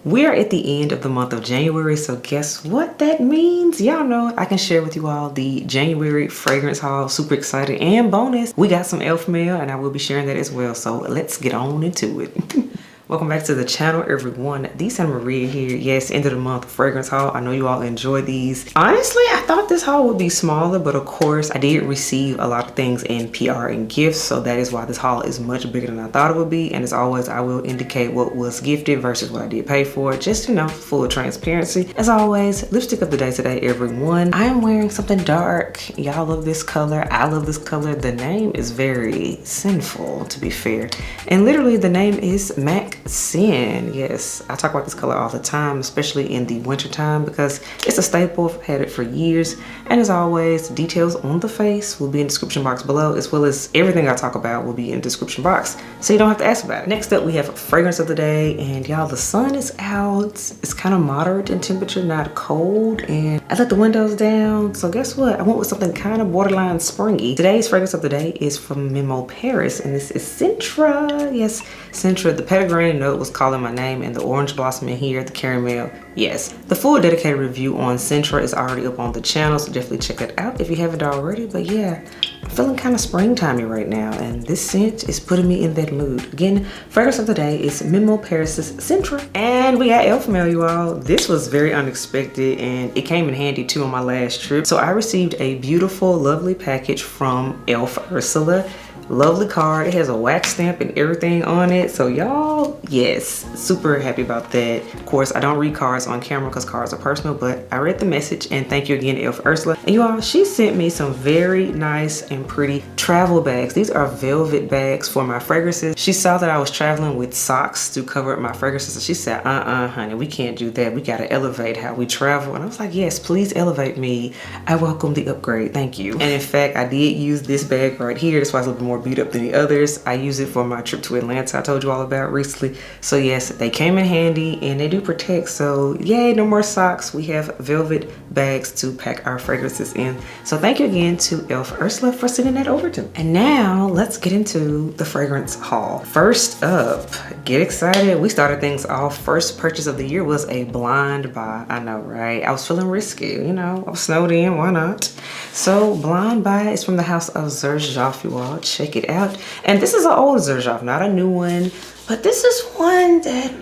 We're at the end of the month of January, so guess what that means? Y'all know I can share with you all the January fragrance haul. Super excited, and bonus, we got some elf mail and I will be sharing that as well. So let's get on into it. Welcome back to the channel, everyone. The Santa Maria here. Yes, end of the month fragrance haul. I know you all enjoy these. Honestly, I thought this haul would be smaller, but of course I did receive a lot of things in PR and gifts, so that is why this haul is much bigger than I thought it would be. And as always, I will indicate what was gifted versus what I did pay for, just, you know, full transparency. As always, lipstick of the day today, everyone. I am wearing something dark. Y'all love this color. I love this color. The name is very sinful, to be fair, and literally the name is Mac Sin. Yes, I talk about this color all the time, especially in the winter time, because it's a staple. I've had it for years. And as always, details on the face will be in the description box below, as well as everything I talk about will be in the description box, so you don't have to ask about it. Next up, we have fragrance of the day, and y'all, the sun is out. It's kind of moderate in temperature, not cold, and I let the windows down, so guess what? I went with something kind of borderline springy. Today's fragrance of the day is from Memo Paris, and this is Centra. Yes, Centra. The pedigree note was calling my name, and the orange blossom in here, the caramel. Yes, the full dedicated review on Centra is already up on the channel, so definitely check that out if you haven't already. But yeah, I'm feeling kind of springtimey right now, and this scent is putting me in that mood. Again, fragrance of the day is Memo Paris's Centra. And we got elf mail, you all. This was very unexpected, and it came in handy too on my last trip. So I received a beautiful, lovely package from Elf Ursula. Lovely card. It has a wax stamp and everything on it, so y'all, yes, super happy about that. Of course, I don't read cards on camera because cards are personal, but I read the message, and thank you again, Elf Ursula. And you all, she sent me some very nice and pretty travel bags. These are velvet bags for my fragrances. She saw that I was traveling with socks to cover up my fragrances, and she said, honey, we can't do that. We gotta elevate how we travel. And I was like, yes, please elevate me. I welcome the upgrade, thank you. And in fact, I did use this bag right here. This was a little bit more beat up than the others. I use it for my trip to Atlanta I told you all about recently. So yes, they came in handy, and they do protect, so yay, no more socks. We have velvet bags to pack our fragrances in. So thank you again to Elf Ursula for sending that over to me. And now let's get into the fragrance haul. First up, get excited. We started things off. First purchase of the year was a blind buy. I know, right? I was feeling risky, you know, I was snowed in, why not? So blind buy is from the house of Jomashop, you all. Check it out. And this is an old Jomashop, not a new one, but this is one that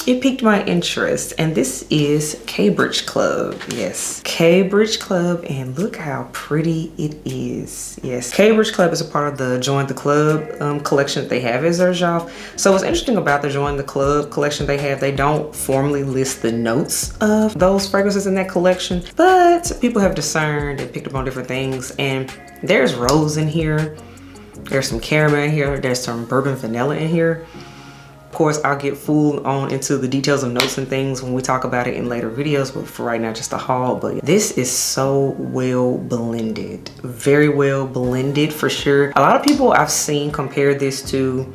it piqued my interest, and this is Cambridge Club. Yes, Cambridge Club, and look how pretty it is. Yes, Cambridge Club is a part of the Join the Club collection that they have at Jomashop. So what's interesting about the Join the Club collection they have, they don't formally list the notes of those fragrances in that collection, but people have discerned and picked up on different things, and there's rose in here, there's some caramel in here, there's some bourbon vanilla in here. Of course, I'll get full on into the details of notes and things when we talk about it in later videos, but for right now, just a haul. But this is so well blended, very well blended for sure. A lot of people I've seen compare this to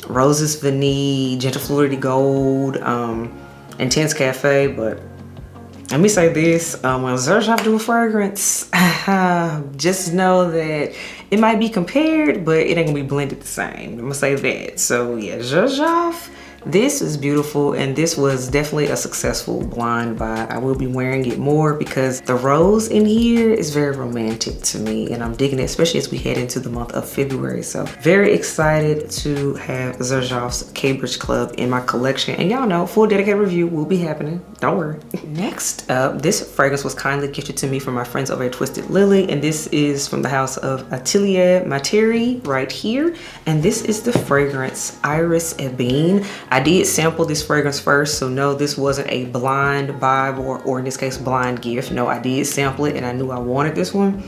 Roses Vanille, Gentle Fluidity Gold, Intense Cafe, but let me say this, when Jomashop do a fragrance, just know that it might be compared, but it ain't gonna be blended the same. I'm gonna say that. So yeah, Jomashop, this is beautiful, and this was definitely a successful blind buy. I will be wearing it more because the rose in here is very romantic to me, and I'm digging it, especially as we head into the month of February. So very excited to have Jomashop's Cambridge Club in my collection, and y'all know, full dedicated review will be happening, don't worry. Next up, this fragrance was kindly gifted to me from my friends over at Twisted Lily, and this is from the house of Atelier Materi right here, and this is the fragrance Iris Ebene. I did sample this fragrance first, so no, this wasn't a blind buy or in this case blind gift. No, I did sample it, and I knew I wanted this one.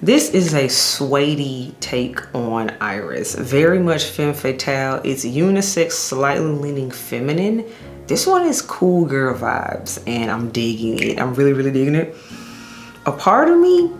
This is a suede take on Iris, very much femme fatale. It's unisex, slightly leaning feminine. This one is cool girl vibes, and I'm digging it. I'm really, really digging it. A part of me,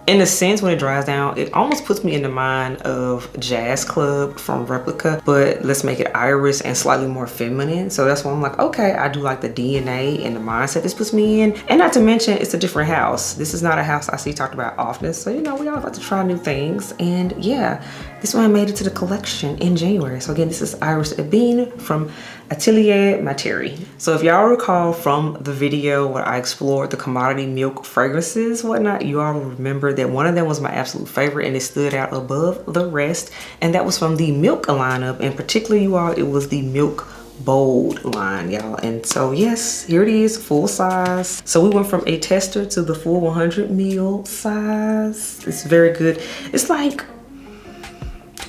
in a sense, when it dries down, it almost puts me in the mind of Jazz Club from Replica, but let's make it Iris and slightly more feminine. So that's why I'm like, okay, I do like the DNA and the mindset this puts me in. And not to mention, it's a different house. This is not a house I see talked about often. So, you know, we all like to try new things. And yeah, this one made it to the collection in January. So again, this is Iris Ebene from Atelier Materi. So if y'all recall from the video where I explored the commodity milk fragrances, whatnot, you all remember that one of them was my absolute favorite and it stood out above the rest. And that was from the milk lineup. And particularly, you all, it was the Milk Bold line, y'all. And so yes, here it is, full size. So we went from a tester to the full 100 ml size. It's very good. It's like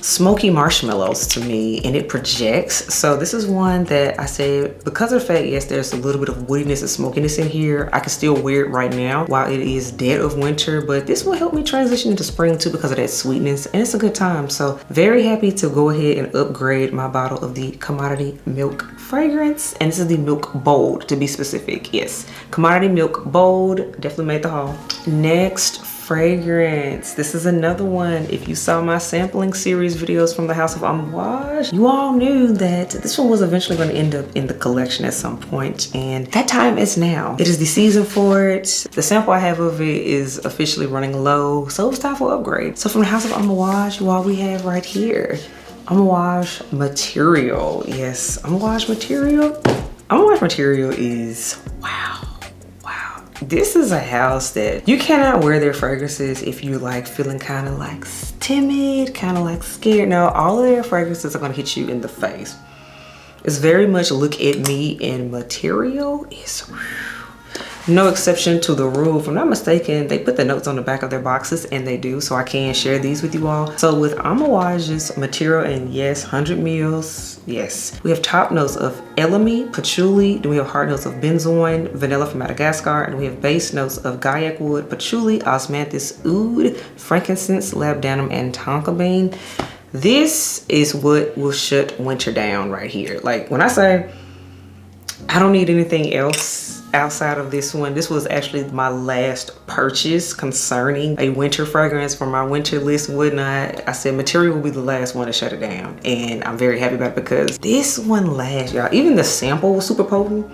smoky marshmallows to me, and it projects. So this is one that I said, because of the fact, yes, there's a little bit of woodiness and smokiness in here, I can still wear it right now while it is dead of winter, but this will help me transition into spring too because of that sweetness, and it's a good time. So very happy to go ahead and upgrade my bottle of the commodity milk fragrance, and this is the Milk Bold to be specific. Yes, commodity milk bold, definitely made the haul. Next fragrance, this is another one. If you saw my sampling series videos from the House of Amouage, you all knew that this one was eventually going to end up in the collection at some point, and that time is now. It is the season for it. The sample I have of it is officially running low, so it's time for upgrade. So from the House of Amouage, you all, we have right here Amouage Material. Yes, Amouage Material. Amouage Material is wow. This is a house that you cannot wear their fragrances if you like feeling kind of like timid, kind of like scared. No, all of their fragrances are gonna hit you in the face. It's very much look at me, and material is no exception to the rule. If I'm not mistaken, they put the notes on the back of their boxes, and they do, so I can share these with you all. So with Amouage's Material, and yes, 100 mils, yes. We have top notes of elemi, patchouli, then we have heart notes of benzoin, vanilla from Madagascar, and we have base notes of gaiac wood, patchouli, osmanthus, oud, frankincense, labdanum, and tonka bean. This is what will shut winter down right here. Like when I say I don't need anything else outside of this one, this was actually my last purchase concerning a winter fragrance for my winter list and whatnot. I said Material will be the last one to shut it down, and I'm very happy about it because this one lasts, y'all. Even the sample was super potent,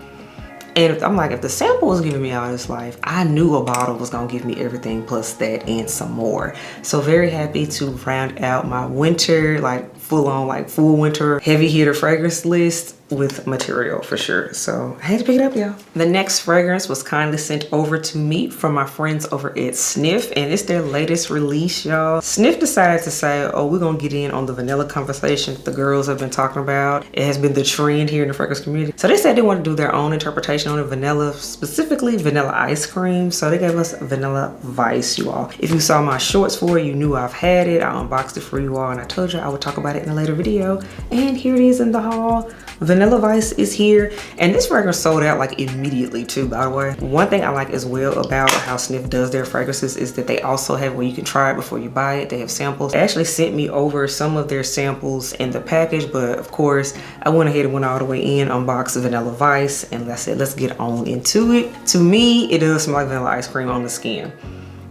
and I'm like, if the sample was giving me all this life, I knew a bottle was gonna give me everything plus that and some more. So very happy to round out my winter, like full on, like full winter heavy hitter fragrance list with Material for sure. So I had to pick it up, y'all. The next fragrance was kindly sent over to me from my friends over at Sniff, and it's their latest release, y'all. Sniff decided to say, oh, we're gonna get in on the vanilla conversation the girls have been talking about. It has been the trend here in the fragrance community. So they said they want to do their own interpretation on the vanilla, specifically vanilla ice cream. So they gave us Vanilla Vice, you all. If you saw my shorts for it, you knew I've had it. I unboxed it for you all, and I told you I would talk about it in a later video. And here it is in the haul. Vanilla Vice is here, and this fragrance sold out like immediately too, by the way. One thing I like as well about how Sniff does their fragrances is that they also have where you can try it before you buy it. They have samples. They actually sent me over some of their samples in the package, but of course I went ahead and went all the way in, unboxed Vanilla Vice, and I said let's get on into it. To me, it does smell like vanilla ice cream on the skin.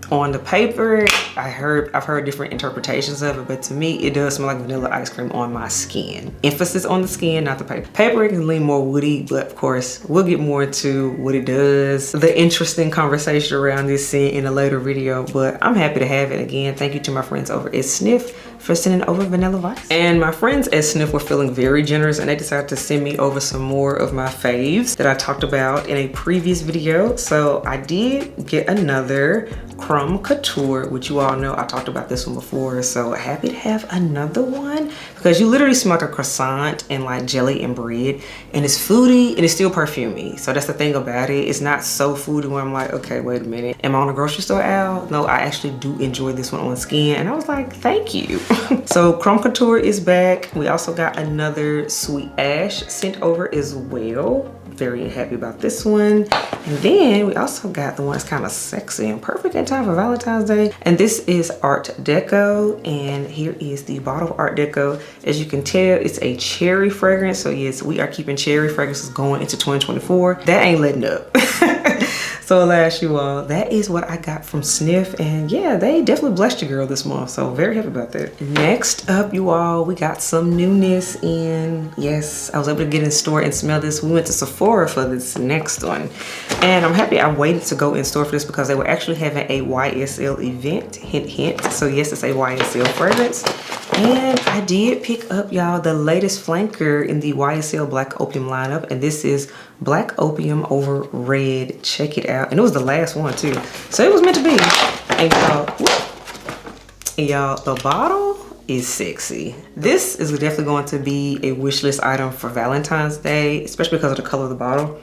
On the paper, I've heard different interpretations of it, but to me, it does smell like vanilla ice cream on my skin. Emphasis on the skin, not the paper. Paper can lean more woody, but of course, we'll get more into what it does, the interesting conversation around this scent in a later video, but I'm happy to have it. Again, thank you to my friends over at Sniff for sending over Vanilla Vice. And my friends at Sniff were feeling very generous, and they decided to send me over some more of my faves that I talked about in a previous video. So I did get another Crumb Couture, which you all know I talked about this one before, so happy to have another one because you literally smell like a croissant and like jelly and bread, and it's foody and it's still perfumey. So that's the thing about it. It's not so foody where I'm like, okay, wait a minute, am I on a grocery store aisle? No, I actually do enjoy this one on skin, and I was like, thank you. So Crumb Couture is back. We also got another Sweet Ash sent over as well. Very happy about this one. And then we also got the one that's kind of sexy and perfect in time for Valentine's Day. And this is Art Deco. And here is the bottle of Art Deco. As you can tell, it's a cherry fragrance. So yes, we are keeping cherry fragrances going into 2024. That ain't letting up. So alas, you all, that is what I got from Sniff, and yeah, they definitely blessed your girl this month, so very happy about that. Next up, you all, we got some newness in. Yes, I was able to get in store and smell this. We went to Sephora for this next one, and I'm happy I waited to go in store for this because they were actually having a YSL event, hint hint. So yes, it's a YSL fragrance. And I did pick up, y'all, the latest flanker in the YSL Black Opium lineup. And this is Black Opium over red. Check it out. And it was the last one, too. So it was meant to be. And y'all, the bottle is sexy. This is definitely going to be a wish list item for Valentine's Day, especially because of the color of the bottle.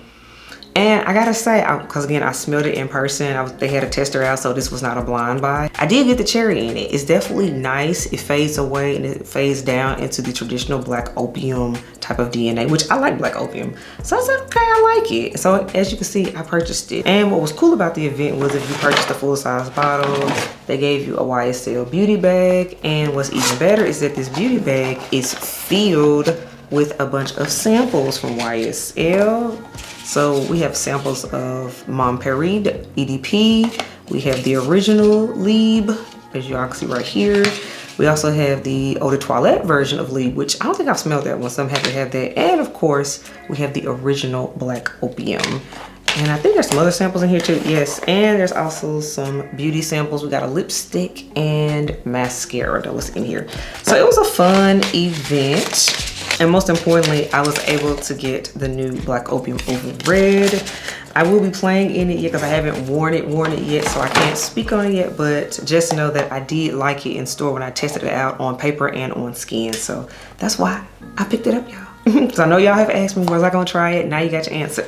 And I gotta say, because again, I smelled it in person. They had a tester out, so this was not a blind buy. I did get the cherry in it. It's definitely nice. It fades away and it fades down into the traditional Black Opium type of DNA, which I like Black Opium. So I said, okay, I like it. So as you can see, I purchased it. And what was cool about the event was if you purchased a full-size bottle, they gave you a YSL beauty bag. And what's even better is that this beauty bag is filled with a bunch of samples from YSL. So we have samples of Materi, EDP. We have the original Lib, as y'all can see right here. We also have the Eau de Toilette version of Lib, which I don't think I've smelled that one, so I'm happy to have that. And of course, we have the original Black Opium. And I think there's some other samples in here too, yes. And there's also some beauty samples. We got a lipstick and mascara that was in here. So it was a fun event. And most importantly, I was able to get the new Black Opium over red. I will be playing in it yet because I haven't worn it yet, so I can't speak on it yet, but just know that I did like it in store when I tested it out on paper and on skin. So that's why I picked it up, y'all. Because I know y'all have asked me, was I gonna try it? Now you got your answer.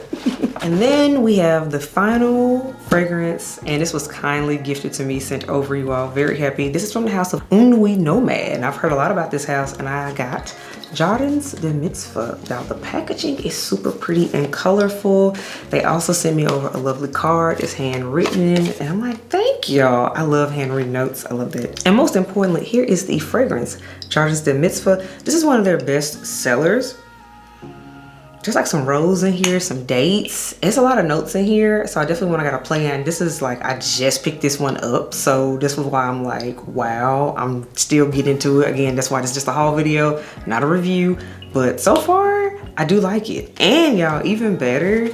And then we have the final fragrance, and this was kindly gifted to me, sent over, you all. Very happy. This is from the house of Unoi Nomad, and I've heard a lot about this house, and I got Jardins de Misfah. Now the packaging is super pretty and colorful. They also sent me over a lovely card. It's handwritten, and I'm like, thank y'all. I love handwritten notes. I love that. And most importantly, here is the fragrance, Jardins de Misfah. This is one of their best sellers. There's like some rose in here, some dates. It's a lot of notes in here, so I definitely want to gotta play in. This is like, I just picked this one up, so this was why I'm like, wow, I'm still getting into it. Again, that's why this is just a haul video, not a review, but so far, I do like it. And y'all, even better,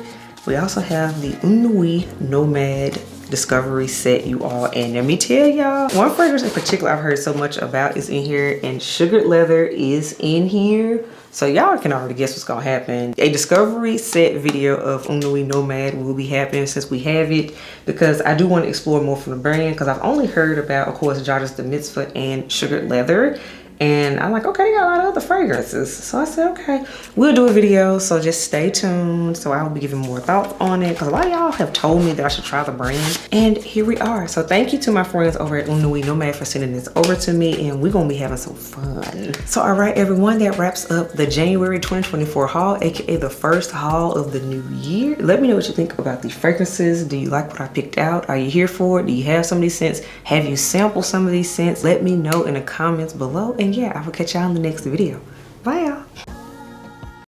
we also have the Unoi Nomad Discovery set, you all. And let me tell y'all, one fragrance in particular I've heard so much about is in here, and Sugared Leather is in here. So y'all can already guess what's gonna happen. A discovery set video of Unoi Nomad will be happening since we have it, because I do want to explore more from the brand, because I've only heard about, of course, Jardins de Misfah and Sugared Leather. And I'm like, okay, they got a lot of other fragrances. So I said, okay, we'll do a video, so just stay tuned. So I will be giving more thoughts on it, because a lot of y'all have told me that I should try the brand. And here we are. So thank you to my friends over at Unoi Nomad for sending this over to me, and we're gonna be having some fun. So all right, everyone, that wraps up the January 2024 haul, aka the first haul of the new year. Let me know what you think about the fragrances. Do you like what I picked out? Are you here for it? Do you have some of these scents? Have you sampled some of these scents? Let me know in the comments below. And yeah, I will catch y'all in the next video. Bye, y'all.